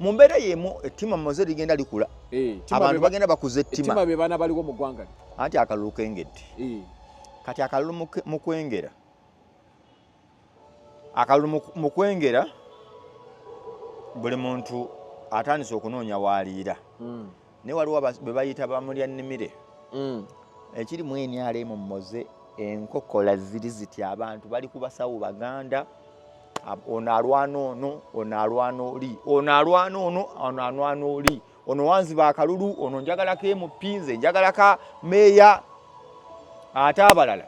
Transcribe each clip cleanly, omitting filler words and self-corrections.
mu mbeera yemu ettima muze ligenda likula abantu bagenda bakuza ettima be baana baliwo mu ggwanga anti akalulu kengedde kati akalulu mu kwengera akalulu mu kwengera buli muntu atandise okunoonya waaliira ne waliwo be bayita bamulya nnimire ekiri mu NRM mu moze enkokola ziri ziti abantu bali kubasawo baganda ono alwana ono ono alwana oli ono alwana ono ono alwana oli ono wanziba akalulu ono njagalako emupinze njagalaka meeya ate abalala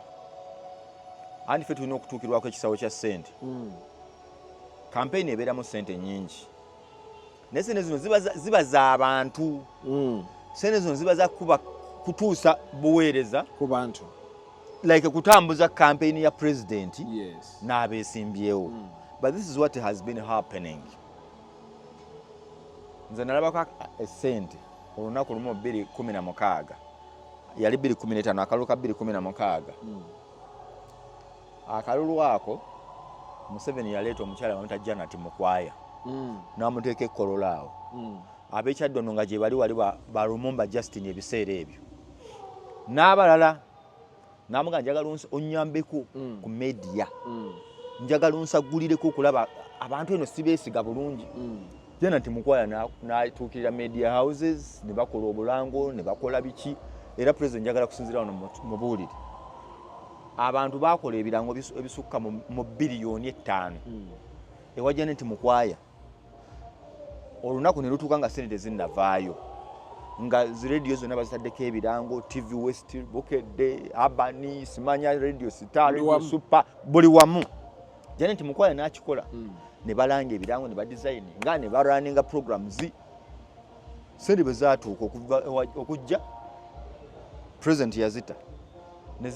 anti ffe tulina okutuukirwako ekisawo kya ssente kampeyini ebeeramu ssente nnyingi naye sente zino ziba za abantu sente zino ziba za kutuusa buweereza ku bantu like kutambuza campaign ya president n'abeesimbyewo but this is what has been happening. Nze nalabako essente olunaku lumu 2016 yali 2015 akalulu ka 2016 akalulu ako Museveni yaleeta omukyala bamuyita Janet Mukwaya n'amuteeka ekkolola awo ab'ekyaddondo nga gye wali ba Lumumba Justin ebiseera ebyo n'abalala namuga njagala onyambeko ku media njagala onsagulireko okulaba abantu eno sibeesiga bulungi Janet Mukwaya n'atuukirira media houses ne bakola obulango ne bakola biki era president njagala kusinzira wano mu buulire abantu bakola ebirango ebisukka mu biliyoni 5 ewa Janet Mukwaya olunaku ne lutuuka nga sente zinnavaayo nga ziradio zonna bazitaddeko ebirango TV West Bukedde Abani Simanya Radio Star Radio Super buli wamu Janet Mukwaya n'akikola ne balanga ebirango ne badesign nga ne barunninga programs sente bwe zaatuuka okujja president yazita ne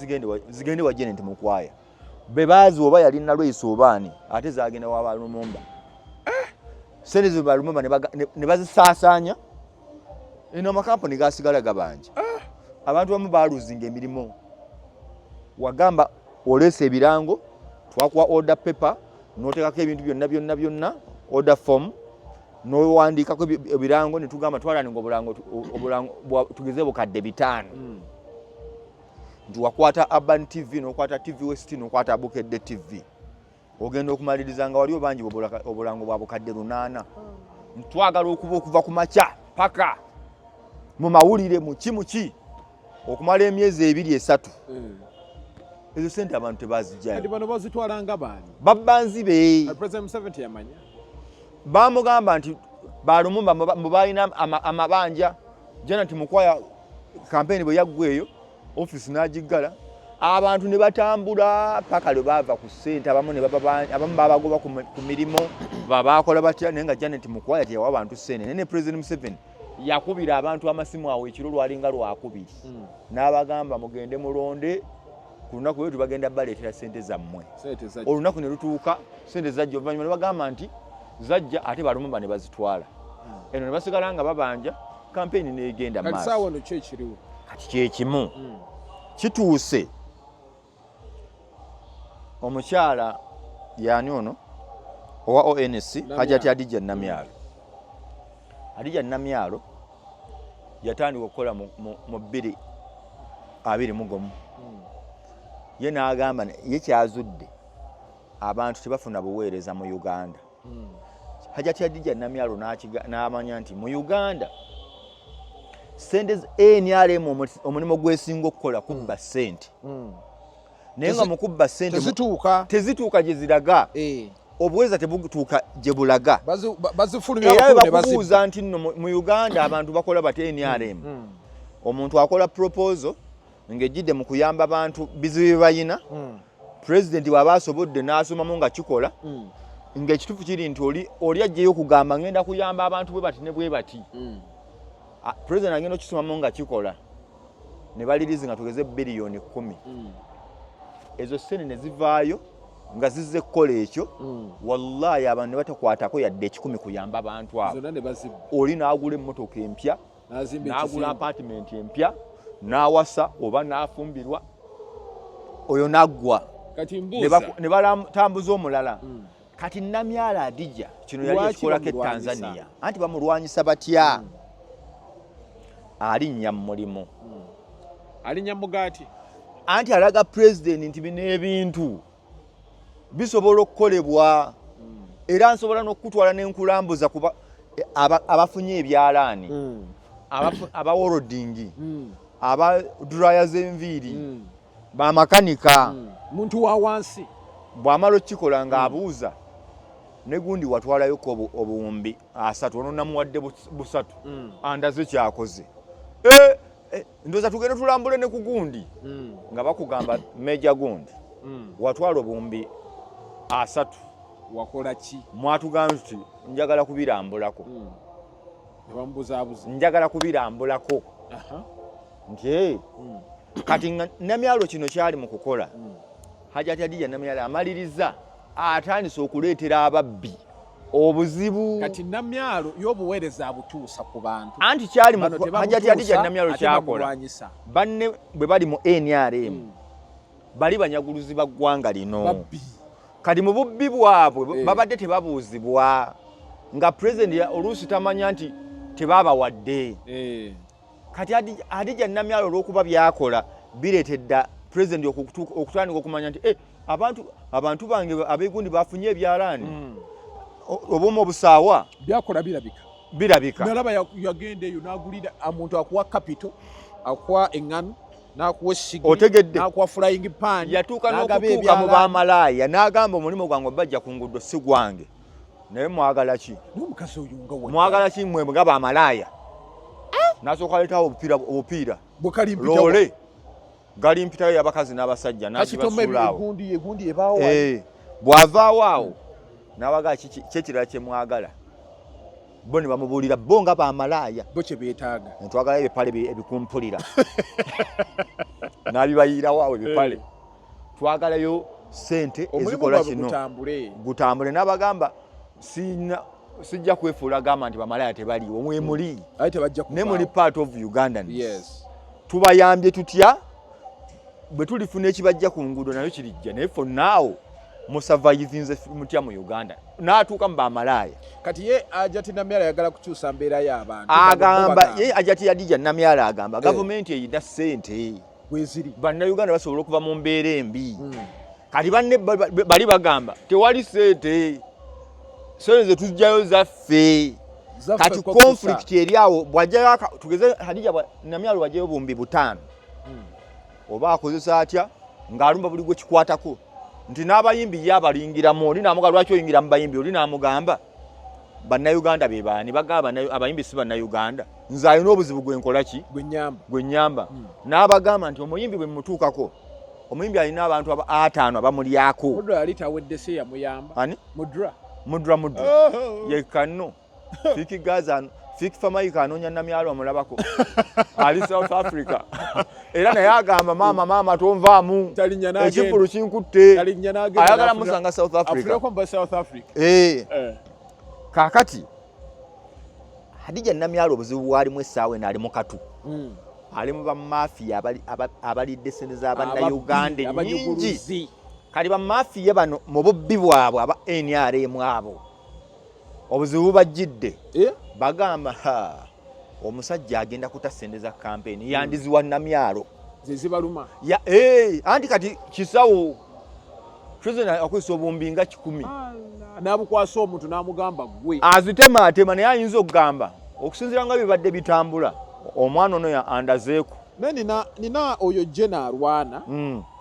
zigende wa Janet Mukwaya be baazi oba yali nalweyisa obaani ate zaagenda wa Lumumba sente zo ba Lumumba ne bazisaasaanya eno amakampuni gasigala gabanja abantu bamu baaluzinga emirimu wagamba oleesa ebirango twakuwa order paper n'oteekako ebintu byonna order form n'owandiikako ebirango ne tugamba twalaninga obulango tugeze bukadde 5 nti wakwata Urban TV n'okwata TV West n'okwata Bukedde TV ogenda okumaliriza nga waliwo bangi obulango bwa bukadde 8 ntwagala okuva ku makya paka mu mawulire muki okumala emyezi 2-3 ezo sente abantu tebazijjayo kati bano bazitwalanga baani babbanzibe President Museveni yamanya bamugamba nti ba Lumumba mubalina amabanja Janet Mukwaya campaign bwe yaggweeyo office n'agiggala abantu ne batambula paka lwe bava ku ssente abamu babagoba ku mirimu babakola batya naye nga Janet Mukwaya teyawa abantu ssente ne President Museveni yakubira abantu amasimu awo ekiro lwalinga lwakubiri n'abagamba mugende mulonde ku lunaku lwe tubagenda baleetera ssente zammwe olunaku ne lutuuka ssente zajja oluvannyuma ne bagamba nti zajja ate ba Lumumba ne bazitwala eno ne basigala nga babanja kampeyini n'egenda maaso kati saawa no kyekiriwo kati kyekimu kituuse omukyala yani ono owa ONC Hajati Adija Namyalo yatandika okukola mu 2021 ye n'agamba ye kyazudde abantu tebafuna buweereza mu Uganda Hajati Adija Namyalo n'amanya nti mu Uganda sente NRM omulimu gwesinga okukola kubba ssente naye nga mu kubba ssente tezituuka gye ziraga obuweereza tebutuuka gye bulaga bazifulumya bakubuuza nti nno mu Uganda abantu bakola bati NRM omuntu akola proposal ng'ejjidde mu kuyamba abantu bizibu bye bayina president bw'aba asobodde n'asomamu nga kikola ng'ekituufu kiri nti oli ajjeyo okugamba ngenda kuyamba abantu bwe bati ne bwe bati president agenda okukisomamu nga kikola ne balirizi nga tugeze biliyoni 10 ezo ssente ne zivaayo nga zizze kukola ekyo wallahi abantu ne batakwatako yadde 10 kuyamba abantu abo oli n'agula emmotoka empya n'agula apartment empya n'awasa oba n'afumbirwa oyo n'aggwa ne batambuza omulala kati Namyala Adija kino yali ekikolako Tanzania anti bamulwanyisa batya alinnya mu mulimu alinya mugati anti alaga president nti bino ebintu bisobola okukolebwa era nsobola n'okutwala n'enkulambuza kuba abafunye ebyalaani abaworodingi aba dryer z'enviiri bamakanika muntu wa wansi bw'amala okikola ng'abuuza ne gundi watwalayoko obuwumbi 3 ono namuwadde 3 andaze kyakoze ndoza tugenda tulambule ne ku gundi nga bakugamba Major Gundi watwala obuwumbi 3 wakola ki mwatugamba nti njagala kubirambulako nebamubuzaabuza njagala kubirambulako nti kati Namyalo kino kyali mu kukola Hajjati Adija Namyala amaliriza atandise okuleetera ababbi obuzibu kati Namyalo y'obuweereza abutuusa ku bantu anti kyali mu Hajjati Adija Namyalo kyakola banne bwe bali mu NRM bali banyaguluzi ba ggwanga lino kati mu bubbi bwabwe babadde tebabuuzibwa nga president oluusi tamanya nti tebabawadde kati Adija Namyalo olw'okuba byakola bireetedde president okutandika okumanya nti abantu bange abeegundi bafunye ebyalaani obumu obusaawa byakola birabika nalaba yagenda eyo n'agulira omuntu akuwa capital akuwa eŋŋano n'akuwa essiga otegedde n'akuwa flying pan yatuuka n'okutuuka mu bamalaaya n'agamba omulimu gwange bajja ku ngudo si gwange naye mwagala ki n'omukazi oyo nga mwagala ki mmwe nga bamalaaya n'asooka leetawo obupiira loole galimpitayo y'abakazi n'abasajja n'akibasuulaawo egundi ebaawo bw'avaawo awo n'abagaa kyekirala kye mwagala bo ne bamubuulira bo nga bamalaaya bo kye beetaaga ntwagalayo ebipale ebikumpulira n'abibayiirawo awo ebipale twagalayo ssente ezikola kino gutambule n'abagamba sijja kwefuula gamba nti bamalaaya tebaliiwo mwemuli ne muli part of Ugandans tubayambye tutya bwe tulifuna ekibajja ku nguudo nayo kirijja naye fonnaawo musurvivinze mutya mu Uganda n'atuuka mu bamalaaya kati ye Hajjati Namyala yagala kukyusa mbeera y'abantu agamba ye Hajjati Adija Namyala agamba gavumenti eyina ssente bweziri bannayuganda basobola okuva mu mbeera embi kati banne bali bagamba tewali ssente ze tujjayo zaffe kati conflict eri awo bwajjayo tugeze Hadija Namyala bwajjayo bumbi 5 oba akozesa atya ng'alumba buli gwe kikwatako nti n'abayimbi ye abalingiramu oli n'amuga lwaki oyingira mu bayimbi oli n'amugamba bannayuganda be baani bagamba abayimbi si bannayuganda nze alina obuzibu gwenkola ki gwe nnyamba n'abagamba nti omuyimbi bwe mutuukako omuyimbi alina abantu 5 abamulyako Mudra yali tawedde se yamuyamba ani Mudra ye kanno Fiki Gaza Fiki Famaika anoonya Namyalo amulabako ali South Africa era naye agamba maama tonvaamu ekifulu kinkutte ayagala musanga South Africa kaakati Hadija Namyalo obuzibu bwalimu essaawa eno ali mu katu ali mu bamafiya abalidde ssente z'abannayuganda ennyingi kati bamafiya bano mu bubbi bwabwe aba NRM abo obuzibu bajjidde bagamba omusajja agenda kuta ssente za kampeni yandiziwa Namyalo zezibaluma anti kati kisawo president akozesa obumbi nga 10 n'abukwasa omuntu n'amugamba gwe azitematema naye ayinza okugamba okusinziira nga bibadde bitambula omwana ono ya andazeeko nina oyo General Rwana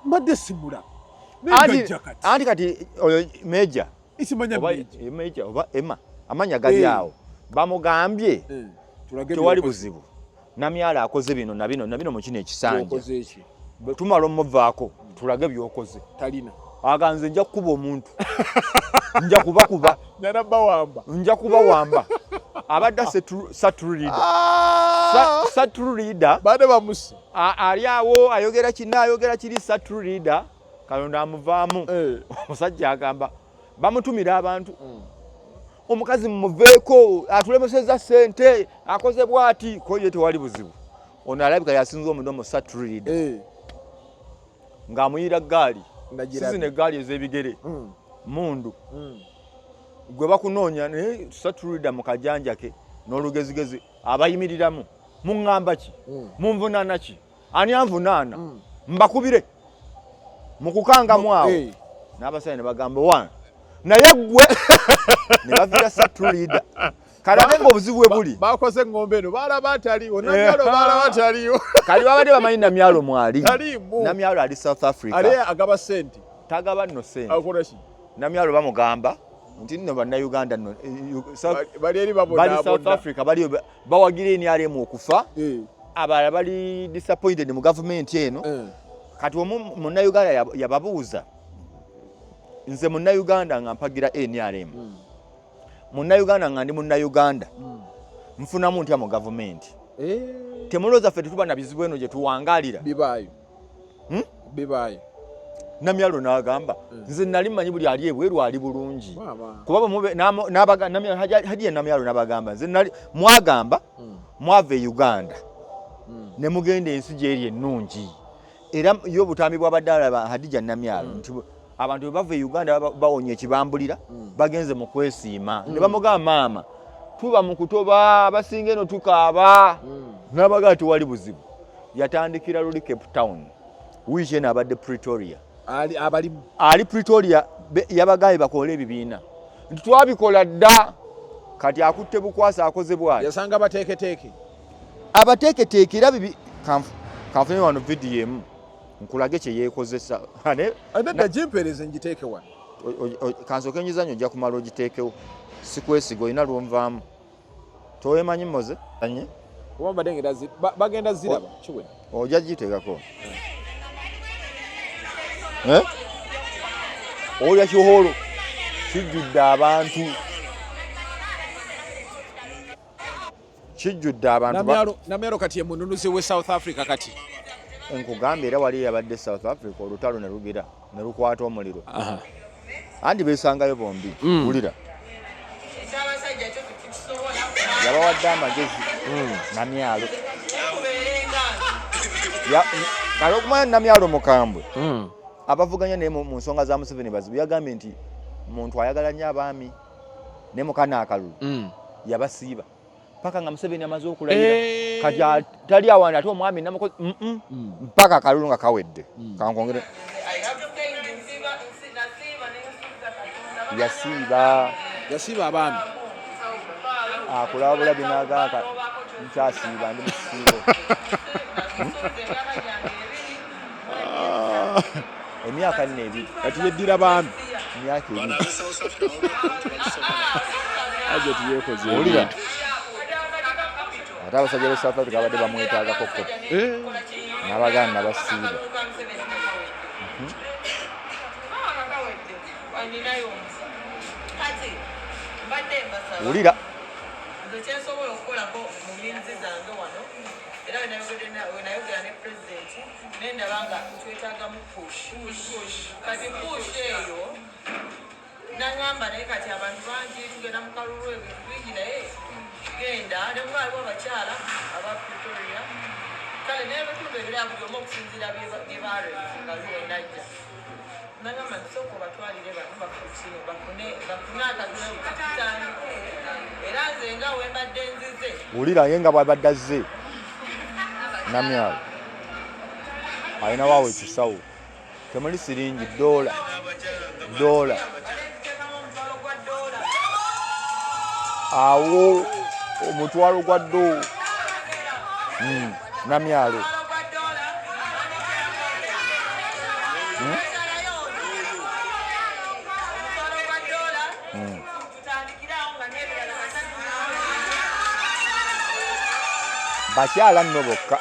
mbadde simula anti kati oyo Major Major oba Emma amanya gali awo bamugambye tewali buzibu Namyala akoze bino na bino mu kino ekisanja tumala omuvaako tulage byokoze talina aganze nja kukuba omuntu nja kubakuba nja kubawamba abadde Satru Leader bade bamusi ali awo ayogera kiri Satru Leader Kalonda amuvaamu omusajja agamba bamutumira abantu omukazi mumuveeko atulemeseza ssente akoze bwati koje tewali buzibu ono alabika yasinza omudomo Satru Leader ng'amuyira gaali sizina egaali ez'ebigere mundu gwe bakunoonya naye Saturday mu kajanja ke n'olugezigezi abayimiriramu muŋŋamba ki munvunaana ki ani anvunaana mbakubire mu kukangamu awo n'abasajja ne bagamba wana naye ggwe ne baviira Saturday kalabe ng'obuzibu bwe buli bakoze eŋŋombe eno balaba ataliwo Namyalo balaba ataliwo kali babadde bamanyi Namyalo mwali Namyalo ali South Africa ali agaba sente tagaba nno sente akola ki Namyalo bamugamba nti nno bannayuganda nno bali eri bali South Africa bali bawagira NRM okufa abalala bali disappointed mu gavumenti eno kati munnayuganda yababuuza nze munnayuganda nga mpagira NRM munnayuganda nga ndi munnayuganda nfunamu ntya mu gavumenti temulowooza ffe tetuba na bizibu eno gye tuwangalira bibaayo Namyalo n'agamba nze nali mmanyi buli ali ebweru ali bulungi kuba Hajji Namyalo n'abagamba nze nali mwagamba mwava e Uganda ne mugenda ensi gy'eri ennungi era yo obutambi bw'abaddaala ba Hadija Namyalo nti abantu bwe bava e Uganda bawonye ekibambulira bagenze mu kwesiima ne bamugamba maama tuba mu kutoba abasinga eno tukaaba n'abagala tewali buzibu yatandikira luli Cape Town wiiki eno abadde Pretoria ali Pretoria yabagaye bakola ebibiina nti twabikola dda kati akutte bukwasa akoze bwati yasanga abateeketeeke era bibi kanfune wano vidiyo emu nkulage kye yeekozesa adda jimpereze njiteeke wano kansooke njizanyo ojja kumala ogiteekewo sikwesiga olina lwonvaamu towemanyi moze bagenda ziraba kiwe ojja giteekako olya kihoolo kijjudde abantu Namyalo kati ye mununuzi we South Africa kati nkugambye era wali yabadde South Africa olutalo ne lugira ne lukwata omuliro andi beesangayo bombi wulira yabawadde amagezi Namyalo kale okumanya Namyalo mukambwe abavuganya naye mu nsonga za Museveni bazibu yagambye nti muntu ayagala nnyo abaami ne mukana akalulu yabasiiba paka nga Museveni amaze okulayira kati tali awana ate omwami namukozi mpaka akalulu nga kawedde kankongere yasiiba abaami akulaba bulabi n'agaaka nkyasiiba ndi musiibo emyaka 4 kati yeddira baami emyaka 2 aje tuyekoze olira ate abasajja be South Africa abadde bamwetaagako n'abaganda nabasiiba wulira kyensobola okukolako mu minzi zange wano era wenayogera ne pulezidenti nendaba nga twetaagamu push kati push eyo naŋŋamba naye kati abantu bangi tugenda mu kalulu ebintu bingi naye genda ne muba waliwo abakyala aba Pretoria kale n'ebitundu ebirala buli omu okusinziira bye baalweza nga ziwenajja naŋŋamba nsooka obatwalire bano bafune akazulayo kakitaani era nze nga wembadde nzize wulira ye nga bwabadde azze Namyalo alina waawo ekisawo temuli siringi dola awo omutwalo gwa ddo Namyalo bakyala nno bokka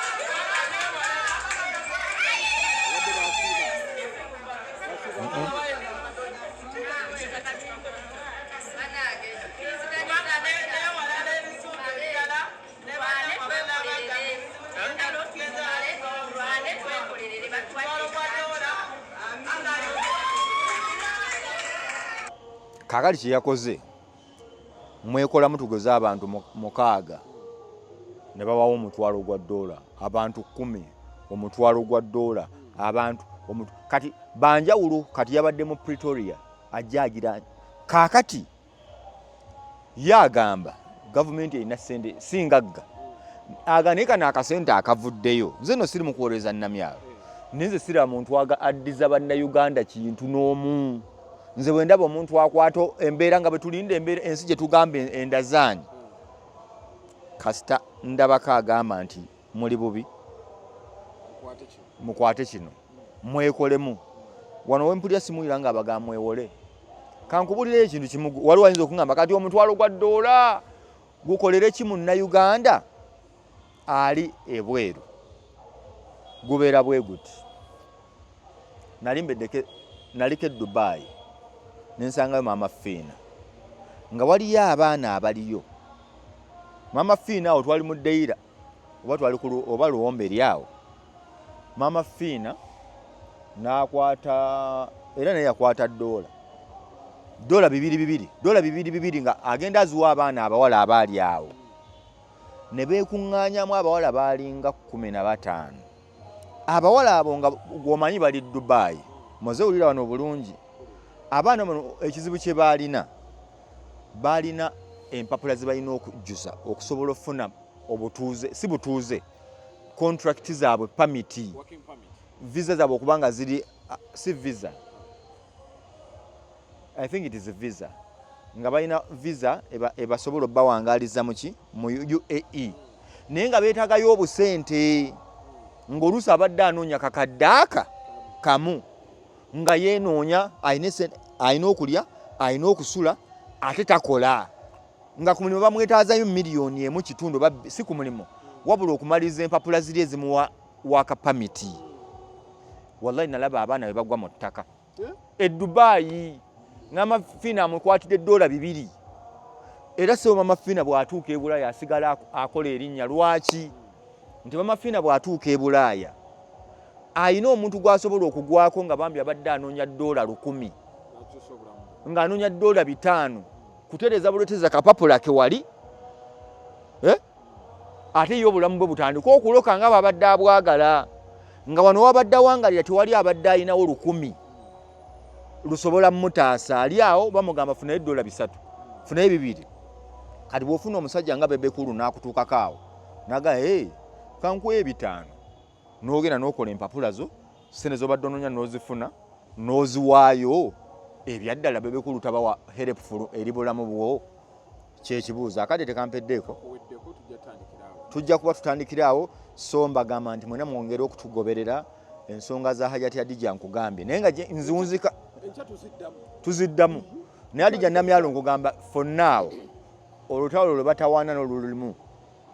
kakali kye yakoze mwekolamu tugeze abantu 6 ne bawawo omutwalo gwa dola abantu 10 omutwalo gwa dola abantu kati banjawulo kati yabadde mu Pretoria ajja agira kakati yagamba gavumenti erina ssente singagga aganeekana akasente akavuddeyo nze no siri mu kuwolereza Namyalo naye nze siri muntu addiza bannayuganda kintu n'omu nze bwe ndaba omuntu akwata embeera nga bwe tulinda embeera ensi gye tugamba endazaani kasita ndabako agamba nti muli bubi mukwate kino mwekolemu wano wempulira simuyira nga abagamba mwewole kankubulira ekintu kimu waliwo ayinza okungamba kati omutwalo gwa ddoola gukolere ki munnayuganda ali ebweru gubeera bwe guti naliko e Dubai nensangayo Maama Fiina nga waliyo abaana abaliyo Maama Fiina awo twali mu Deira oba Luwombe eryawo Maama Fiina n'akwata era naye yakwata dola bibiri nga agenda aziwa abaana abawala abaali awo ne beekuŋŋaanyamu abawala baalinga 15 abawala abo nga gwomanyi bali Dubai moze wulira wano bulungi abaana bano ekizibu kye baalina empapula ze balina okujjuza okusobola okufuna obutuuze si butuuze contract zaabwe pamiti visa zaabwe okubanga ziri si visa I think it is a visa nga balina visa ebasobola obbawangaliza mu UAE naye nga beetagayo obusente ng'oluusi abadde anoonya kakaddaaka kamu nga yeenoonya alina okulya alina okusula ate takola nga ku mulimu bamwetaazayo miliyoni 1.5 si ku mulimu wabula okumaliriza empapula ziri ezimuwa wakapamiti wallahi nalaba abaana bebagwa mu ttaka e Dubai Maama Fiina amukwatidde $2 era sebo Maama Fiina bw'atuuka e Bulaaya asigala akola erinnya lwaki nti Maama Fiina bw'atuuka e Bulaaya ayina omuntu gw'asobola okugwako nga bambi abadde anoonya $100 ng'anoonya $5 kutereeza buleeteza kapapula ke wali ate ye obulamu bwe butandika okuloka nga babadde abwagala nga wano wabadde awangalira tewali abadde ayinawo 100 lusobola mutaasa ali awo bamugamba funayo $3 funayo 2 kati bw'ofuna omusajja nga Bebekulu n'akutuukako awo naga kankuwa 5 n'ogenda n'okola empapula zo sente z'obadde onoonya n'ozifuna n'oziwaayo ebyaddala Bebekulu tabawa helpful eri bulamu bwo kyekibuuzo akadde tekampeddeeko tujja kuba tutandikiraawo so mbagamba nti mwena mwongere okutugoberera ensonga za Hajati Adija nkugambye naye nga nziwunzika tuziddamu naye Adija Namyalo nkugamba for now olutalo lwe batawaana n'olulimu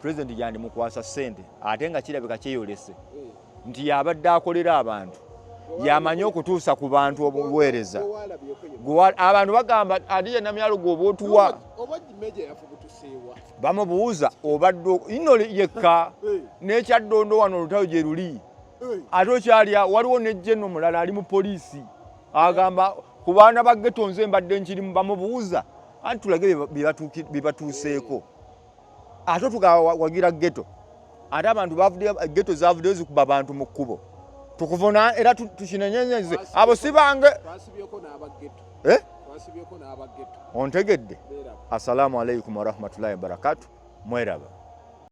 President Jandi mukwasa ssente ate nga kirabika kyeyolese nti yabadde akolera abantu yamanyi okutuusa ku bantu obuweereza abantu bagamba Adija Namyalo gw'obootuwa bamubuuza obadde ino yekka n'ekyaddondo wano olutalo gye luli ate okyalya waliwo n'ejjenno mulala ali mu poliisi agamba ku baana ba ghetto nze mbadde nkirimu bamubuuza anti tulage bibatuuseeko ate tugawagira ghetto ate abantu ghetto zavuddeyo zikuba abantu mu kkubo tukuvuna era tukinenyenyeze abo si bange ontegedde assalamu alaikum warahmatullahi wabarakatuh mweraba